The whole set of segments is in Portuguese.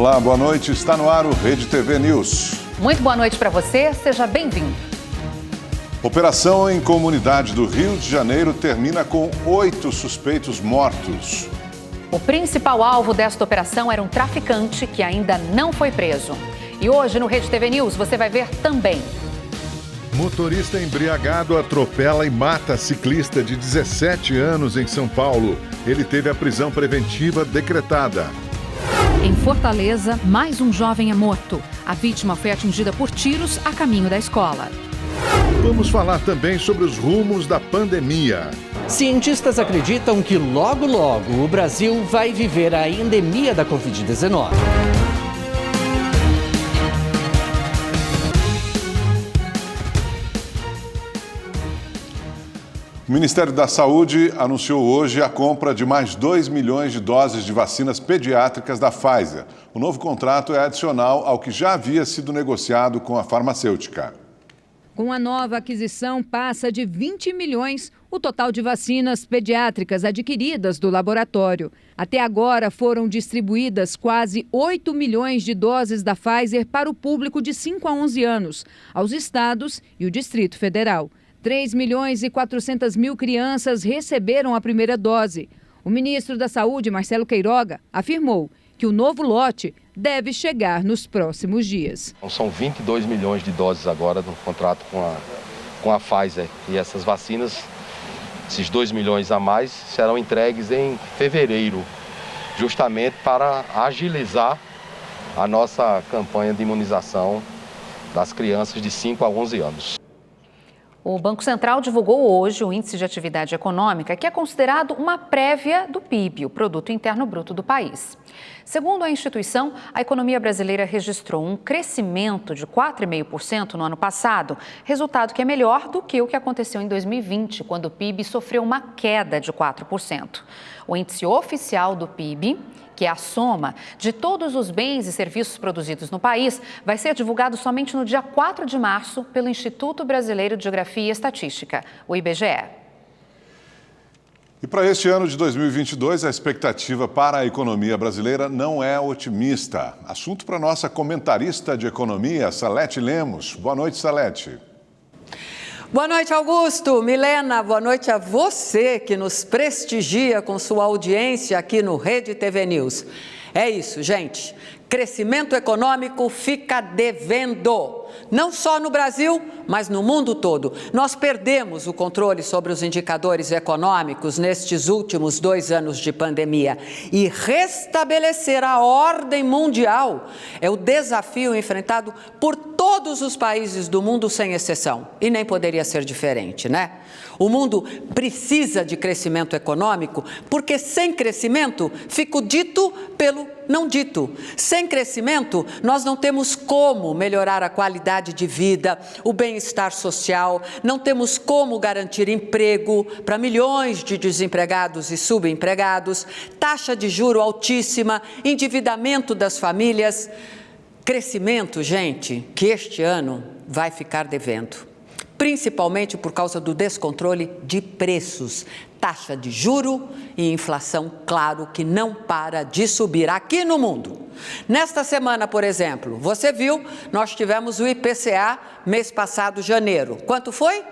Olá, boa noite. Está no ar o Rede TV News. Muito boa noite para você, seja bem-vindo. Operação em comunidade do Rio de Janeiro termina com 8 suspeitos mortos. O principal alvo desta operação era um traficante que ainda não foi preso. E hoje no Rede TV News você vai ver também. Motorista embriagado atropela e mata ciclista de 17 anos em São Paulo. Ele teve a prisão preventiva decretada. Em Fortaleza, mais um jovem é morto. A vítima foi atingida por tiros a caminho da escola. Vamos falar também sobre os rumos da pandemia. Cientistas acreditam que logo o Brasil vai viver a endemia da Covid-19. O Ministério da Saúde anunciou hoje a compra de mais 2 milhões de doses de vacinas pediátricas da Pfizer. O novo contrato é adicional ao que já havia sido negociado com a farmacêutica. Com a nova aquisição, passa de 20 milhões o total de vacinas pediátricas adquiridas do laboratório. Até agora foram distribuídas quase 8 milhões de doses da Pfizer para o público de 5 a 11 anos, aos estados e o Distrito Federal. 3 milhões e 400 mil crianças receberam a primeira dose. O ministro da Saúde, Marcelo Queiroga, afirmou que o novo lote deve chegar nos próximos dias. São 22 milhões de doses agora no contrato com a Pfizer. E essas vacinas, esses 2 milhões a mais, serão entregues em fevereiro, justamente para agilizar a nossa campanha de imunização das crianças de 5 a 11 anos. O Banco Central divulgou hoje o Índice de Atividade Econômica, que é considerado uma prévia do PIB, o Produto Interno Bruto do país. Segundo a instituição, a economia brasileira registrou um crescimento de 4,5% no ano passado, resultado que é melhor do que o que aconteceu em 2020, quando o PIB sofreu uma queda de 4%. O índice oficial do PIB, que é a soma de todos os bens e serviços produzidos no país, vai ser divulgado somente no dia 4 de março pelo Instituto Brasileiro de Geografia e Estatística, o IBGE. E para este ano de 2022, a expectativa para a economia brasileira não é otimista. Assunto para nossa comentarista de economia, Salete Lemos. Boa noite, Salete. Boa noite, Augusto. Milena, boa noite a você que nos prestigia com sua audiência aqui no Rede TV News. É isso, gente. Crescimento econômico fica devendo. Não só no Brasil, mas no mundo todo. Nós perdemos o controle sobre os indicadores econômicos nestes últimos 2 anos de pandemia. E restabelecer a ordem mundial é o desafio enfrentado por todos os países do mundo, sem exceção. E nem poderia ser diferente, né? O mundo precisa de crescimento econômico, porque sem crescimento fica o dito pelo não dito. Sem crescimento, nós não temos como melhorar a qualidade de vida, o bem-estar social, não temos como garantir emprego para milhões de desempregados e subempregados, taxa de juro altíssima, endividamento das famílias. Crescimento, gente, que este ano vai ficar devendo. Principalmente por causa do descontrole de preços, taxa de juro e inflação, claro, que não para de subir aqui no mundo. Nesta semana, por exemplo, você viu, nós tivemos o IPCA mês passado, janeiro. Quanto foi?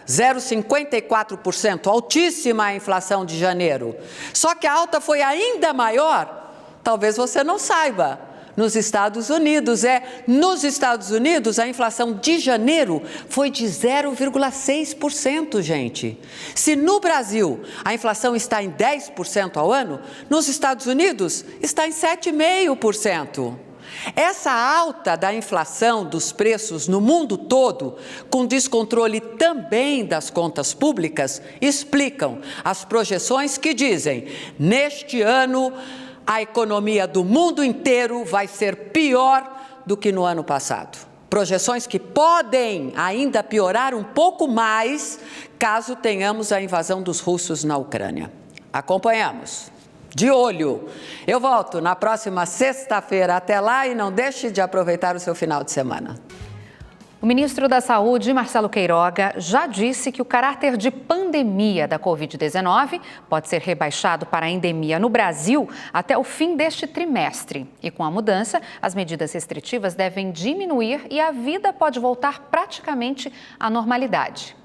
0,54%, altíssima a inflação de janeiro. Só que a alta foi ainda maior, talvez você não saiba. Nos Estados Unidos, nos Estados Unidos a inflação de janeiro foi de 0,6%, gente. Se no Brasil a inflação está em 10% ao ano, nos Estados Unidos está em 7,5%. Essa alta da inflação dos preços no mundo todo, com descontrole também das contas públicas, explicam as projeções que dizem, neste ano, a economia do mundo inteiro vai ser pior do que no ano passado. Projeções que podem ainda piorar um pouco mais caso tenhamos a invasão dos russos na Ucrânia. Acompanhamos. De olho. Eu volto na próxima sexta-feira. Até lá e não deixe de aproveitar o seu final de semana. O ministro da Saúde, Marcelo Queiroga, já disse que o caráter de pandemia da Covid-19 pode ser rebaixado para a endemia no Brasil até o fim deste trimestre. E com a mudança, as medidas restritivas devem diminuir e a vida pode voltar praticamente à normalidade.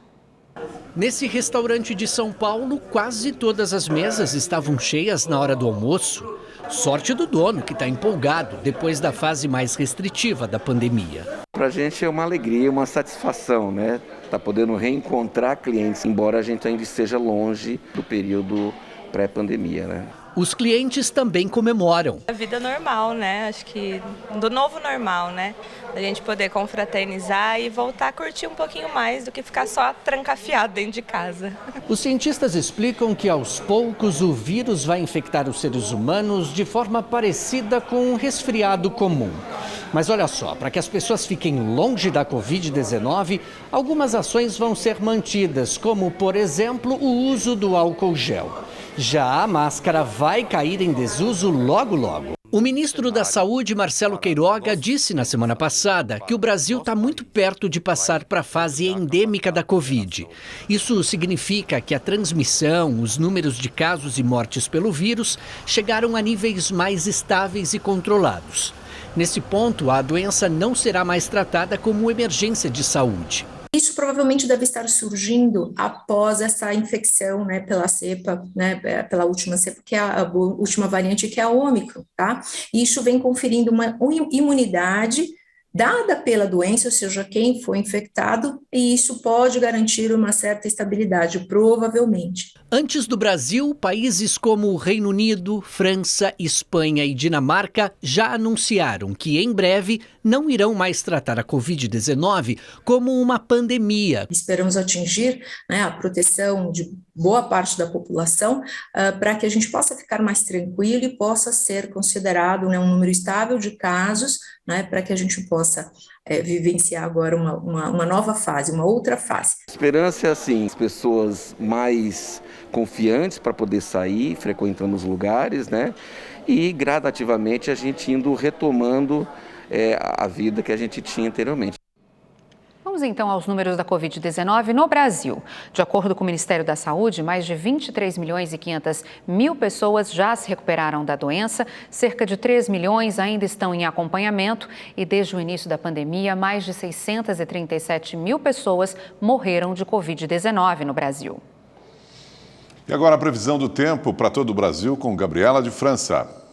Nesse restaurante de São Paulo, quase todas as mesas estavam cheias na hora do almoço. Sorte do dono, que está empolgado depois da fase mais restritiva da pandemia. Para a gente é uma alegria, uma satisfação, né? Tá podendo reencontrar clientes, embora a gente ainda esteja longe do período pré-pandemia, né? Os clientes também comemoram. A vida normal, né? Acho que do novo normal, né? A gente poder confraternizar e voltar a curtir um pouquinho mais do que ficar só trancafiado dentro de casa. Os cientistas explicam que aos poucos o vírus vai infectar os seres humanos de forma parecida com um resfriado comum. Mas olha só, para que as pessoas fiquem longe da Covid-19, algumas ações vão ser mantidas, como, por exemplo, o uso do álcool gel. Já a máscara vai cair em desuso logo, logo. O ministro da Saúde, Marcelo Queiroga, disse na semana passada que o Brasil está muito perto de passar para a fase endêmica da Covid. Isso significa que a transmissão, os números de casos e mortes pelo vírus chegaram a níveis mais estáveis e controlados. Nesse ponto, a doença não será mais tratada como emergência de saúde. Isso provavelmente deve estar surgindo após essa infecção, né, pela cepa, né, pela última cepa, que é a última variante, que é a Ômicron, tá? E isso vem conferindo uma imunidade dada pela doença, ou seja, quem foi infectado, e isso pode garantir uma certa estabilidade, provavelmente. Antes do Brasil, países como o Reino Unido, França, Espanha e Dinamarca já anunciaram que em breve não irão mais tratar a Covid-19 como uma pandemia. Esperamos atingir, né, a proteção de boa parte da população para que a gente possa ficar mais tranquilo e possa ser considerado, né, um número estável de casos, né, para que a gente possa vivenciar agora uma nova fase, uma outra fase. A esperança é assim, as pessoas mais confiantes para poder sair, frequentando os lugares, né? E gradativamente a gente indo retomando a vida que a gente tinha anteriormente. Vamos então aos números da Covid-19 no Brasil. De acordo com o Ministério da Saúde, mais de 23 milhões e 500 mil pessoas já se recuperaram da doença, cerca de 3 milhões ainda estão em acompanhamento e desde o início da pandemia, mais de 637 mil pessoas morreram de Covid-19 no Brasil. E agora a previsão do tempo para todo o Brasil com Gabriela de França.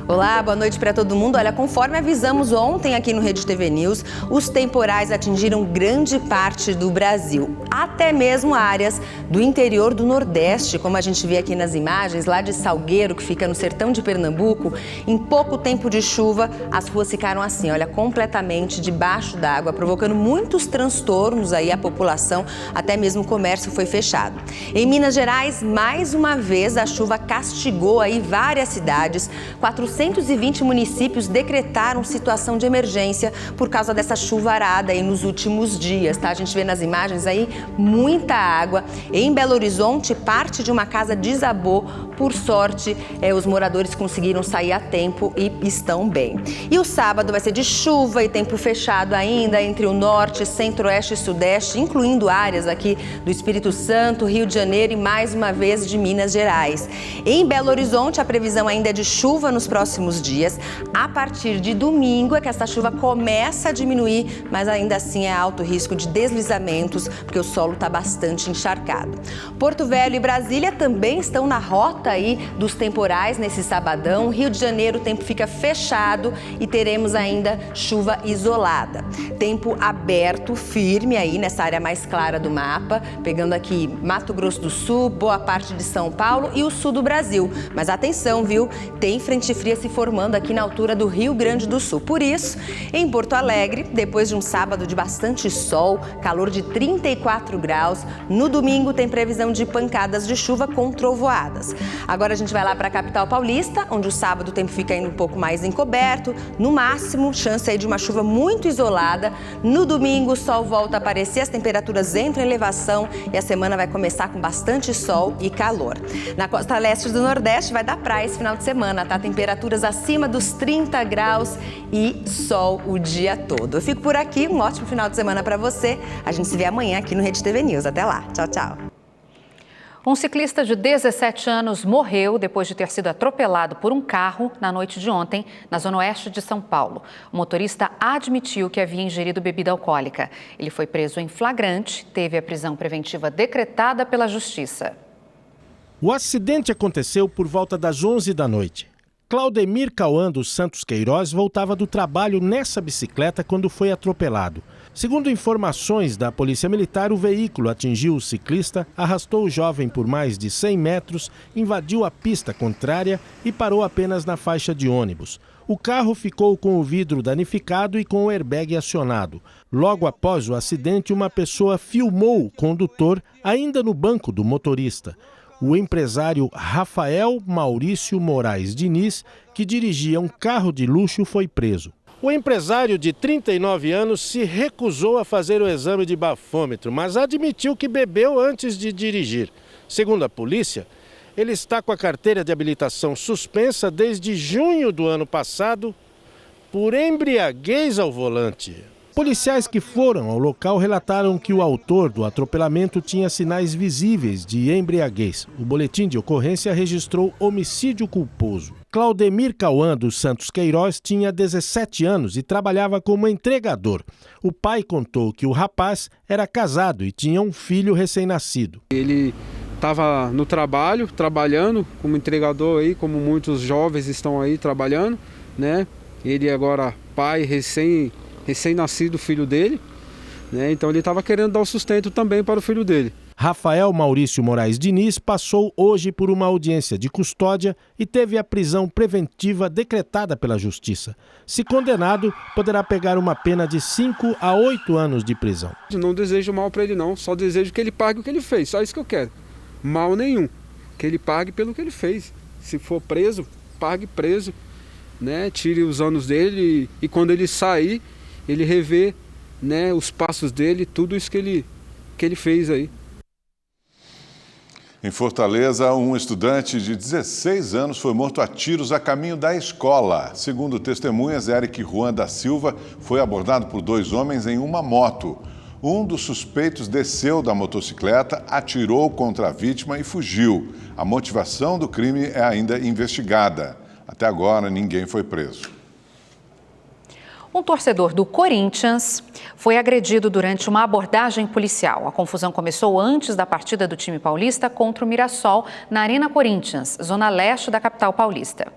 Olá, boa noite para todo mundo. Olha, conforme avisamos ontem aqui no Rede TV News, os temporais atingiram grande parte do Brasil, até mesmo áreas do interior do Nordeste, como a gente vê aqui nas imagens, lá de Salgueiro, que fica no sertão de Pernambuco. Em pouco tempo de chuva, as ruas ficaram assim, olha, completamente debaixo d'água, provocando muitos transtornos aí à população, até mesmo o comércio foi fechado. Em Minas Gerais, mais uma vez, a chuva castigou aí várias cidades, 420 municípios decretaram situação de emergência por causa dessa chuvarada aí nos últimos dias, tá? A gente vê nas imagens aí muita água. Em Belo Horizonte, parte de uma casa desabou. Por sorte, os moradores conseguiram sair a tempo e estão bem. E o sábado vai ser de chuva e tempo fechado ainda entre o norte, centro-oeste e sudeste, incluindo áreas aqui do Espírito Santo, Rio de Janeiro e mais uma vez de Minas Gerais. Em Belo Horizonte, a previsão ainda é de chuva nos próximos dias. A partir de domingo é que essa chuva começa a diminuir, mas ainda assim é alto risco de deslizamentos, porque o solo está bastante encharcado. Porto Velho e Brasília também estão na rota aí dos temporais nesse sabadão. Rio de Janeiro, o tempo fica fechado e teremos ainda chuva isolada. Tempo aberto, firme aí nessa área mais clara do mapa, pegando aqui Mato Grosso do Sul, boa parte de São Paulo e o sul do Brasil. Mas atenção, viu? Tem frente fria se formando aqui na altura do Rio Grande do Sul. Por isso, em Porto Alegre, depois de um sábado de bastante sol, calor de 34 graus, no domingo tem previsão de pancadas de chuva com trovoadas. Agora a gente vai lá para a capital paulista, onde o sábado o tempo fica ainda um pouco mais encoberto, no máximo chance aí de uma chuva muito isolada. No domingo o sol volta a aparecer, as temperaturas entram em elevação e a semana vai começar com bastante sol e calor. Na costa leste do Nordeste vai dar praia esse final de semana, tá? Temperatura temperaturas acima dos 30 graus e sol o dia todo. Eu fico por aqui, um ótimo final de semana para você. A gente se vê amanhã aqui no Rede TV News. Até lá. Tchau, tchau. Um ciclista de 17 anos morreu depois de ter sido atropelado por um carro na noite de ontem, na zona oeste de São Paulo. O motorista admitiu que havia ingerido bebida alcoólica. Ele foi preso em flagrante, teve a prisão preventiva decretada pela Justiça. O acidente aconteceu por volta das 11 da noite. Claudemir Cauã dos Santos Queiroz voltava do trabalho nessa bicicleta quando foi atropelado. Segundo informações da Polícia Militar, o veículo atingiu o ciclista, arrastou o jovem por mais de 100 metros, invadiu a pista contrária e parou apenas na faixa de ônibus. O carro ficou com o vidro danificado e com o airbag acionado. Logo após o acidente, uma pessoa filmou o condutor ainda no banco do motorista. O empresário Rafael Maurício Moraes Diniz, que dirigia um carro de luxo, foi preso. O empresário de 39 anos se recusou a fazer o exame de bafômetro, mas admitiu que bebeu antes de dirigir. Segundo a polícia, ele está com a carteira de habilitação suspensa desde junho do ano passado por embriaguez ao volante. Policiais que foram ao local relataram que o autor do atropelamento tinha sinais visíveis de embriaguez. O boletim de ocorrência registrou homicídio culposo. Claudemir Cauã dos Santos Queiroz tinha 17 anos e trabalhava como entregador. O pai contou que o rapaz era casado e tinha um filho recém-nascido. Ele estava no trabalho, trabalhando como entregador aí, como muitos jovens estão aí trabalhando, né? Ele agora pai recém-nascido filho dele, né? Então ele estava querendo dar o sustento também para o filho dele. Rafael Maurício Moraes Diniz passou hoje por uma audiência de custódia e teve a prisão preventiva decretada pela Justiça. Se condenado, poderá pegar uma pena de 5 a 8 anos de prisão. Não desejo mal para ele não, só desejo que ele pague o que ele fez, só isso que eu quero. Mal nenhum, que ele pague pelo que ele fez. Se for preso, pague preso, né? Tire os anos dele e quando ele sair, ele revê, né, os passos dele, tudo isso que ele fez aí. Em Fortaleza, um estudante de 16 anos foi morto a tiros a caminho da escola. Segundo testemunhas, Eric Juan da Silva foi abordado por 2 homens em uma moto. Um dos suspeitos desceu da motocicleta, atirou contra a vítima e fugiu. A motivação do crime é ainda investigada. Até agora, ninguém foi preso. Um torcedor do Corinthians foi agredido durante uma abordagem policial. A confusão começou antes da partida do time paulista contra o Mirassol, na Arena Corinthians, zona leste da capital paulista.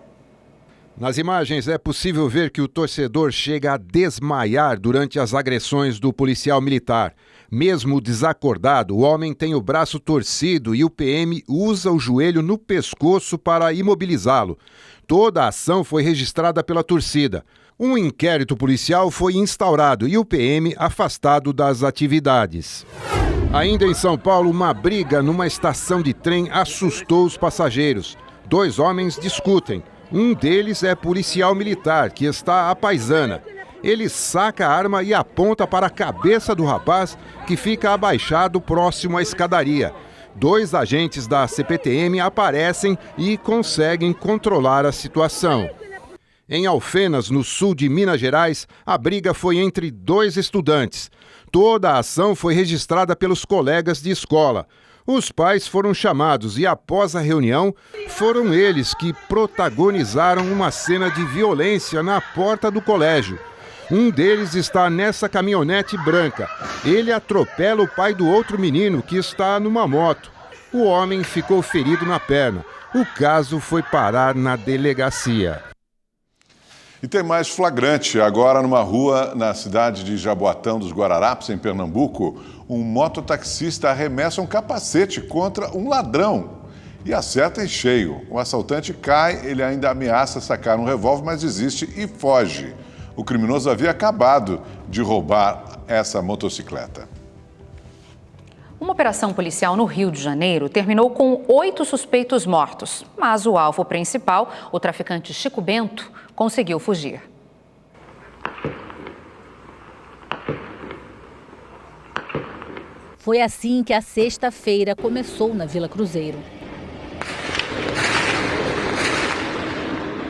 Nas imagens é possível ver que o torcedor chega a desmaiar durante as agressões do policial militar. Mesmo desacordado, o homem tem o braço torcido e o PM usa o joelho no pescoço para imobilizá-lo. Toda a ação foi registrada pela torcida. Um inquérito policial foi instaurado e o PM afastado das atividades. Ainda em São Paulo, uma briga numa estação de trem assustou os passageiros. 2 homens discutem. Um deles é policial militar, que está à paisana. Ele saca a arma e aponta para a cabeça do rapaz, que fica abaixado próximo à escadaria. 2 agentes da CPTM aparecem e conseguem controlar a situação. Em Alfenas, no sul de Minas Gerais, a briga foi entre 2 estudantes. Toda a ação foi registrada pelos colegas de escola. Os pais foram chamados e, após a reunião, foram eles que protagonizaram uma cena de violência na porta do colégio. Um deles está nessa caminhonete branca. Ele atropela o pai do outro menino, que está numa moto. O homem ficou ferido na perna. O caso foi parar na delegacia. E tem mais flagrante. Agora, numa rua na cidade de Jaboatão dos Guararapes, em Pernambuco, um mototaxista arremessa um capacete contra um ladrão e acerta em cheio. O assaltante cai, ele ainda ameaça sacar um revólver, mas desiste e foge. O criminoso havia acabado de roubar essa motocicleta. Uma operação policial no Rio de Janeiro terminou com 8 suspeitos mortos, mas o alvo principal, o traficante Chico Bento, conseguiu fugir. Foi assim que a sexta-feira começou na Vila Cruzeiro.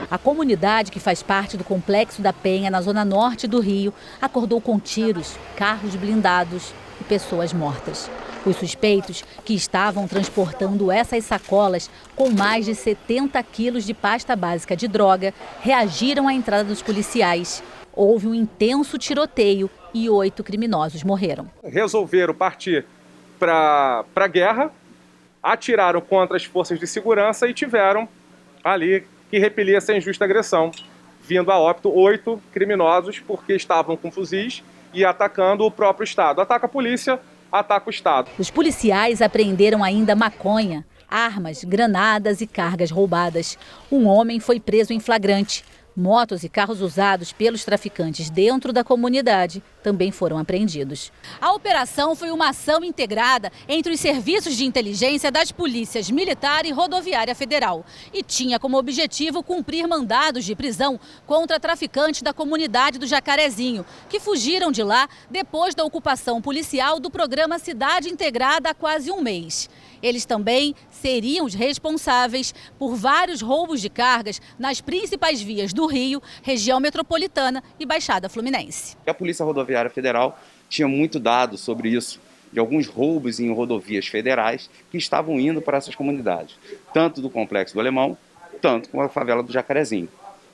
A comunidade, que faz parte do Complexo da Penha, na zona norte do Rio, acordou com tiros, carros blindados e pessoas mortas. Os suspeitos, que estavam transportando essas sacolas com mais de 70 quilos de pasta básica de droga, reagiram à entrada dos policiais. Houve um intenso tiroteio e 8 criminosos morreram. Resolveram partir para a guerra, atiraram contra as forças de segurança e tiveram ali que repelir essa injusta agressão, vindo a óbito 8 criminosos porque estavam com fuzis e atacando o próprio Estado. Ataca a polícia, ataca o Estado. Os policiais apreenderam ainda maconha, armas, granadas e cargas roubadas. Um homem foi preso em flagrante. Motos e carros usados pelos traficantes dentro da comunidade também foram apreendidos. A operação foi uma ação integrada entre os serviços de inteligência das polícias militar e rodoviária federal e tinha como objetivo cumprir mandados de prisão contra traficantes da comunidade do Jacarezinho, que fugiram de lá depois da ocupação policial do programa Cidade Integrada há quase um mês. Eles também seriam os responsáveis por vários roubos de cargas nas principais vias do Rio, região metropolitana e Baixada Fluminense. A Polícia Rodoviária Federal tinha muito dado sobre isso, de alguns roubos em rodovias federais que estavam indo para essas comunidades, tanto do Complexo do Alemão, tanto com a favela do Jacarezinho.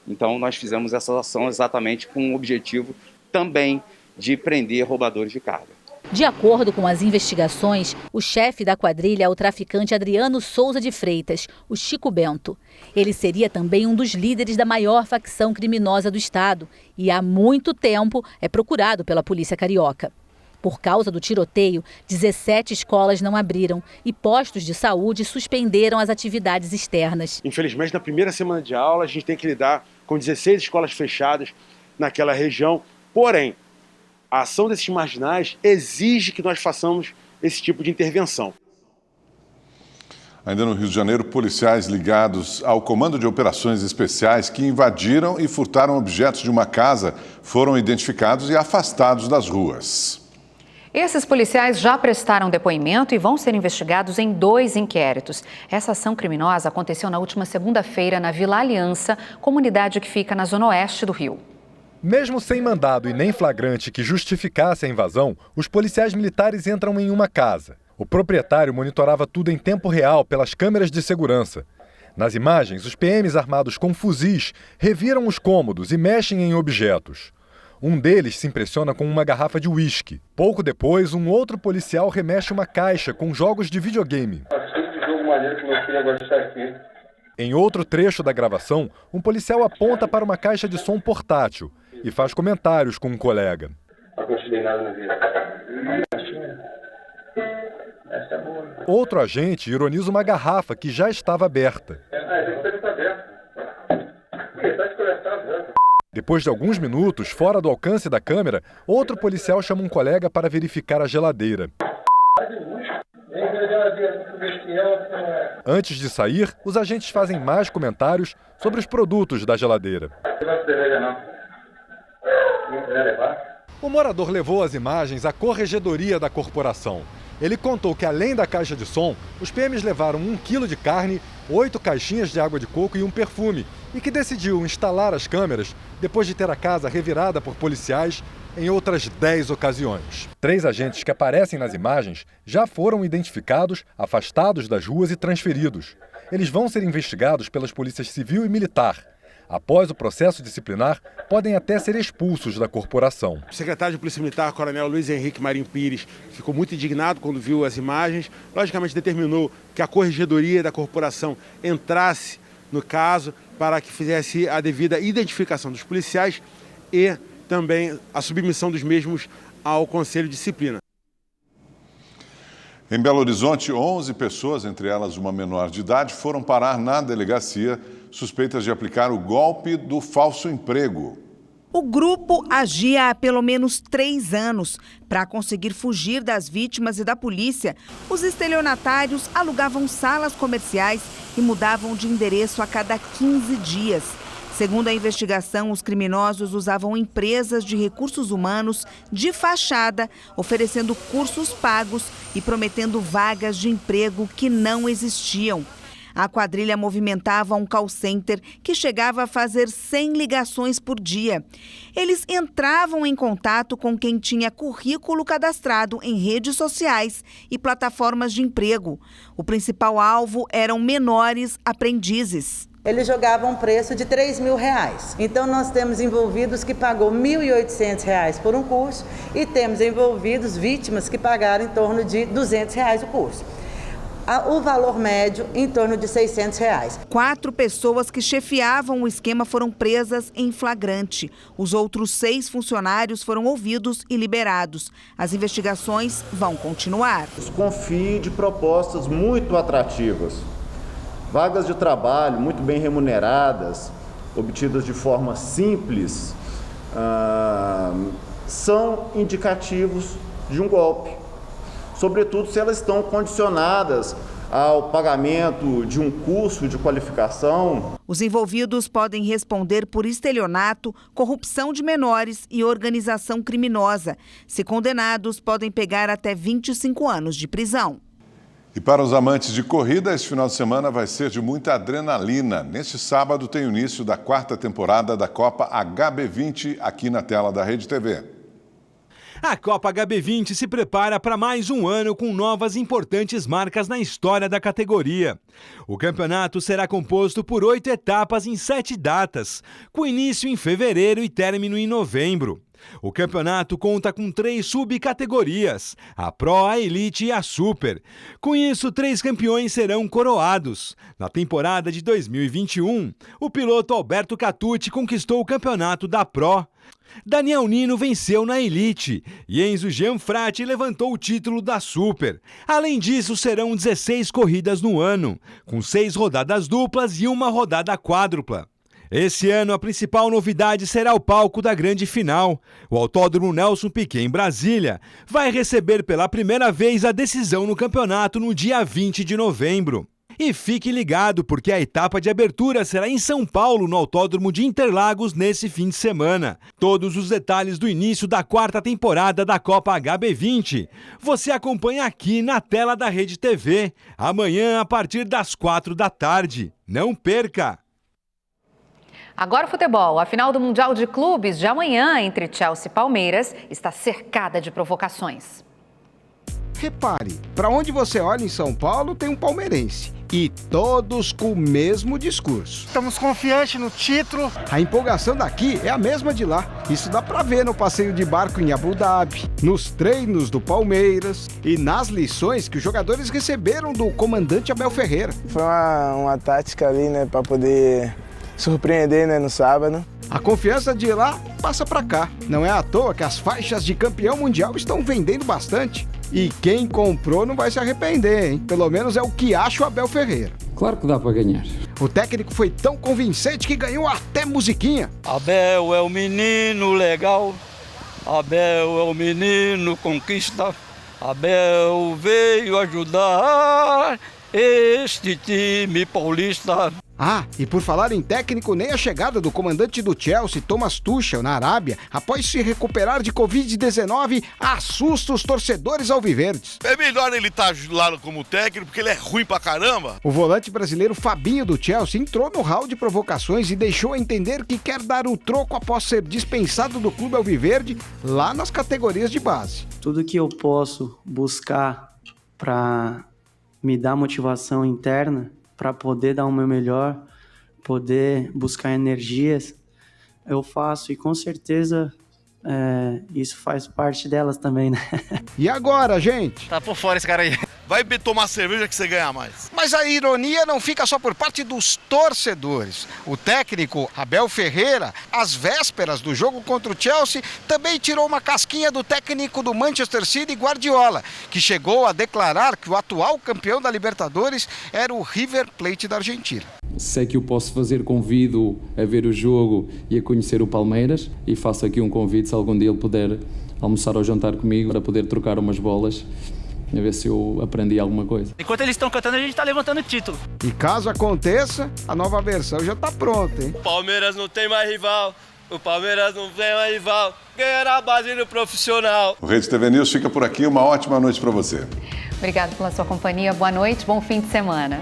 Então nós fizemos essa ação exatamente com o objetivo também de prender roubadores de carga. De acordo com as investigações, o chefe da quadrilha é o traficante Adriano Souza de Freitas, o Chico Bento. Ele seria também um dos líderes da maior facção criminosa do estado e há muito tempo é procurado pela polícia carioca. Por causa do tiroteio, 17 escolas não abriram e postos de saúde suspenderam as atividades externas. Infelizmente, na primeira semana de aula, a gente tem que lidar com 16 escolas fechadas naquela região, porém, a ação desses marginais exige que nós façamos esse tipo de intervenção. Ainda no Rio de Janeiro, policiais ligados ao Comando de Operações Especiais que invadiram e furtaram objetos de uma casa foram identificados e afastados das ruas. Esses policiais já prestaram depoimento e vão ser investigados em 2 inquéritos. Essa ação criminosa aconteceu na última segunda-feira na Vila Aliança, comunidade que fica na zona oeste do Rio. Mesmo sem mandado e nem flagrante que justificasse a invasão, os policiais militares entram em uma casa. O proprietário monitorava tudo em tempo real pelas câmeras de segurança. Nas imagens, os PMs armados com fuzis reviram os cômodos e mexem em objetos. Um deles se impressiona com uma garrafa de uísque. Pouco depois, um outro policial remexe uma caixa com jogos de videogame. Em outro trecho da gravação, um policial aponta para uma caixa de som portátil e faz comentários com um colega. Outro agente ironiza uma garrafa que já estava aberta. Depois de alguns minutos, fora do alcance da câmera, outro policial chama um colega para verificar a geladeira. Antes de sair, os agentes fazem mais comentários sobre os produtos da geladeira. O morador levou as imagens à corregedoria da corporação. Ele contou que, além da caixa de som, os PMs levaram 1 quilo de carne, 8 caixinhas de água de coco e um perfume, e que decidiu instalar as câmeras depois de ter a casa revirada por policiais em outras 10 ocasiões. 3 agentes que aparecem nas imagens já foram identificados, afastados das ruas e transferidos. Eles vão ser investigados pelas polícias civil e militar. Após o processo disciplinar, podem até ser expulsos da corporação. O secretário de Polícia Militar, Coronel Luiz Henrique Marinho Pires, ficou muito indignado quando viu as imagens. Logicamente determinou que a corregedoria da corporação entrasse no caso para que fizesse a devida identificação dos policiais e também a submissão dos mesmos ao Conselho de Disciplina. Em Belo Horizonte, 11 pessoas, entre elas uma menor de idade, foram parar na delegacia suspeitas de aplicar o golpe do falso emprego. O grupo agia há pelo menos 3 anos. Para conseguir fugir das vítimas e da polícia, os estelionatários alugavam salas comerciais e mudavam de endereço a cada 15 dias. Segundo a investigação, os criminosos usavam empresas de recursos humanos de fachada, oferecendo cursos pagos e prometendo vagas de emprego que não existiam. A quadrilha movimentava um call center que chegava a fazer 100 ligações por dia. Eles entravam em contato com quem tinha currículo cadastrado em redes sociais e plataformas de emprego. O principal alvo eram menores aprendizes. Eles jogavam um preço de R$3.000. Então, nós temos envolvidos que pagou R$1.800 por um curso e temos envolvidos vítimas que pagaram em torno de R$200 o curso. O valor médio em torno de R$600. 4 pessoas que chefiavam o esquema foram presas em flagrante. Os outros 6 funcionários foram ouvidos e liberados. As investigações vão continuar. Desconfie de propostas muito atrativas. Vagas de trabalho muito bem remuneradas, obtidas de forma simples, são indicativos de um golpe. Sobretudo se elas estão condicionadas ao pagamento de um curso de qualificação. Os envolvidos podem responder por estelionato, corrupção de menores e organização criminosa. Se condenados, podem pegar até 25 anos de prisão. E para os amantes de corrida, esse final de semana vai ser de muita adrenalina. Neste sábado tem o início da 4ª temporada da Copa HB20 aqui na tela da Rede TV. A Copa HB20 se prepara para mais um ano com novas importantes marcas na história da categoria. O campeonato será composto por 8 etapas em 7 datas, com início em fevereiro e término em novembro. O campeonato conta com 3 subcategorias, a Pro, a Elite e a Super. Com isso, 3 campeões serão coroados. Na temporada de 2021, o piloto Alberto Catucci conquistou o campeonato da Pro. Daniel Nino venceu na Elite e Enzo Gianfratti levantou o título da Super. Além disso, serão 16 corridas no ano, com 6 rodadas duplas e 1 rodada quádrupla. Esse ano, a principal novidade será o palco da grande final. O Autódromo Nelson Piquet, em Brasília, vai receber pela primeira vez a decisão no campeonato no dia 20 de novembro. E fique ligado, porque a etapa de abertura será em São Paulo, no Autódromo de Interlagos, nesse fim de semana. Todos os detalhes do início da 4ª temporada da Copa HB20 você acompanha aqui na tela da Rede TV, amanhã a partir das 4 da tarde. Não perca! Agora o futebol. A final do Mundial de Clubes de amanhã entre Chelsea e Palmeiras está cercada de provocações. Repare, para onde você olha em São Paulo tem um palmeirense. E todos com o mesmo discurso. Estamos confiantes no título. A empolgação daqui é a mesma de lá. Isso dá pra ver no passeio de barco em Abu Dhabi, nos treinos do Palmeiras e nas lições que os jogadores receberam do comandante Abel Ferreira. Foi uma tática ali, né, para poder surpreender, né, no sábado. A confiança de lá passa pra cá. Não é à toa que as faixas de campeão mundial estão vendendo bastante. E quem comprou não vai se arrepender, hein? Pelo menos é o que acha o Abel Ferreira. Claro que dá para ganhar. O técnico foi tão convincente que ganhou até musiquinha. Abel é o menino legal, Abel é o menino conquista, Abel veio ajudar este time paulista. Ah, e por falar em técnico, nem a chegada do comandante do Chelsea, Thomas Tuchel, na Arábia, após se recuperar de Covid-19, assusta os torcedores alviverdes. É melhor ele estar lá como técnico, porque ele é ruim pra caramba. O volante brasileiro Fabinho do Chelsea entrou no hall de provocações e deixou a entender que quer dar o troco após ser dispensado do clube alviverde lá nas categorias de base. Tudo que eu posso buscar para me dar motivação interna, para poder dar o meu melhor, poder buscar energias, eu faço e com certeza isso faz parte delas também, né? E agora, gente? Tá por fora esse cara aí. Vai tomar cerveja que você ganha mais. Mas a ironia não fica só por parte dos torcedores. O técnico Abel Ferreira, às vésperas do jogo contra o Chelsea, também tirou uma casquinha do técnico do Manchester City, Guardiola, que chegou a declarar que o atual campeão da Libertadores era o River Plate da Argentina. Sei que o posso fazer, convido a ver o jogo e a conhecer o Palmeiras, e faço aqui um convite se algum dia ele puder almoçar ou jantar comigo para poder trocar umas bolas, a ver se eu aprendi alguma coisa. Enquanto eles estão cantando, a gente está levantando o título. E caso aconteça, a nova versão já está pronta, hein? O Palmeiras não tem mais rival, o Palmeiras não tem mais rival, ganhará a base no profissional. O Rede TV News fica por aqui, uma ótima noite para você. Obrigada pela sua companhia, boa noite, bom fim de semana.